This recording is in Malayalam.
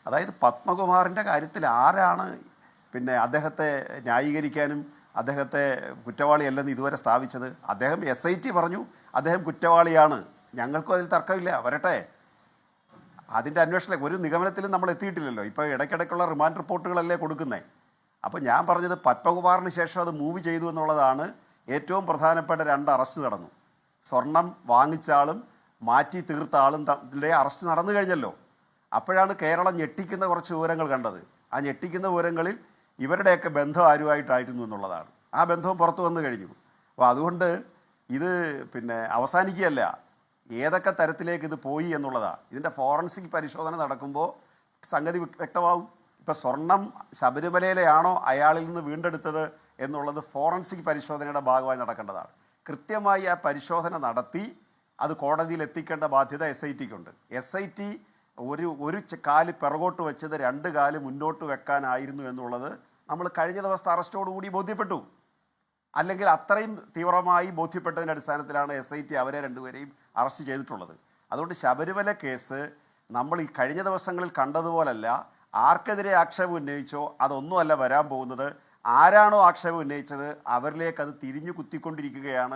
അതായത് പത്മകുമാറിൻ്റെ കാര്യത്തിൽ ആരാണ് പിന്നെ അദ്ദേഹത്തെ ന്യായീകരിക്കാനും അദ്ദേഹത്തെ കുറ്റവാളിയല്ലെന്ന് ഇതുവരെ സ്ഥാപിച്ചത്? അദ്ദേഹം SIT പറഞ്ഞു അദ്ദേഹം കുറ്റവാളിയാണ്. ഞങ്ങൾക്കും അതിൽ തർക്കമില്ല, വരട്ടെ. അതിൻ്റെ അന്വേഷണം ഒരു നിഗമനത്തിലും നമ്മൾ എത്തിയിട്ടില്ലല്ലോ. ഇപ്പോൾ ഇടയ്ക്കിടയ്ക്കുള്ള റിമാൻഡ് റിപ്പോർട്ടുകളല്ലേ കൊടുക്കുന്നത്. അപ്പോൾ ഞാൻ പറഞ്ഞത് പത്മകുമാറിന് ശേഷം അത് മൂവ് ചെയ്തു എന്നുള്ളതാണ്. ഏറ്റവും പ്രധാനപ്പെട്ട 2 അറസ്റ്റ് നടന്നു. സ്വർണം വാങ്ങിച്ച ആളും മാറ്റി തീർത്ത ആളും അറസ്റ്റ് നടന്നു കഴിഞ്ഞല്ലോ. അപ്പോഴാണ് കേരളം ഞെട്ടിക്കുന്ന കുറച്ച് വിവരങ്ങൾ കണ്ടത്. ആ ഞെട്ടിക്കുന്ന വിവരങ്ങളിൽ ഇവരുടെയൊക്കെ ബന്ധം ആരുമായിട്ടായിരുന്നു എന്നുള്ളതാണ്. ആ ബന്ധവും പുറത്തു വന്നു കഴിഞ്ഞു. അപ്പോൾ അതുകൊണ്ട് ഇത് പിന്നെ അവസാനിക്കുകയല്ല, ഏതൊക്കെ തരത്തിലേക്ക് ഇത് പോയി എന്നുള്ളതാണ്. ഇതിൻ്റെ ഫോറൻസിക് പരിശോധന നടക്കുമ്പോൾ സംഗതി വ്യക്തമാവും. ഇപ്പോൾ സ്വർണം ശബരിമലയിലെയാണോ അയാളിൽ നിന്ന് വീണ്ടെടുത്തത് എന്നുള്ളത് ഫോറൻസിക് പരിശോധനയുടെ ഭാഗമായി നടക്കേണ്ടതാണ്. കൃത്യമായി ആ പരിശോധന നടത്തി അത് കോടതിയിൽ എത്തിക്കേണ്ട ബാധ്യത SITക്കുണ്ട്. SIT ഒരു കാല് പിറകോട്ട് വെച്ചത് 2 കാല് മുന്നോട്ട് വെക്കാനായിരുന്നു എന്നുള്ളത് നമ്മൾ കഴിഞ്ഞ ദിവസത്തെ അറസ്റ്റോടുകൂടി ബോധ്യപ്പെട്ടു. അല്ലെങ്കിൽ അത്രയും തീവ്രമായി ബോധ്യപ്പെട്ടതിൻ്റെ അടിസ്ഥാനത്തിലാണ് SIT അവരെ 2 പേരെയും അറസ്റ്റ് ചെയ്തിട്ടുള്ളത്. അതുകൊണ്ട് ശബരിമല കേസ് നമ്മൾ ഈ കഴിഞ്ഞ ദിവസങ്ങളിൽ കണ്ടതുപോലല്ല. ആർക്കെതിരെ ആക്ഷേപം ഉന്നയിച്ചോ അതൊന്നുമല്ല വരാൻ പോകുന്നത്. ആരാണോ ആക്ഷേപം ഉന്നയിച്ചത് അവരിലേക്ക് അത് തിരിഞ്ഞു കുത്തിക്കൊണ്ടിരിക്കുകയാണ്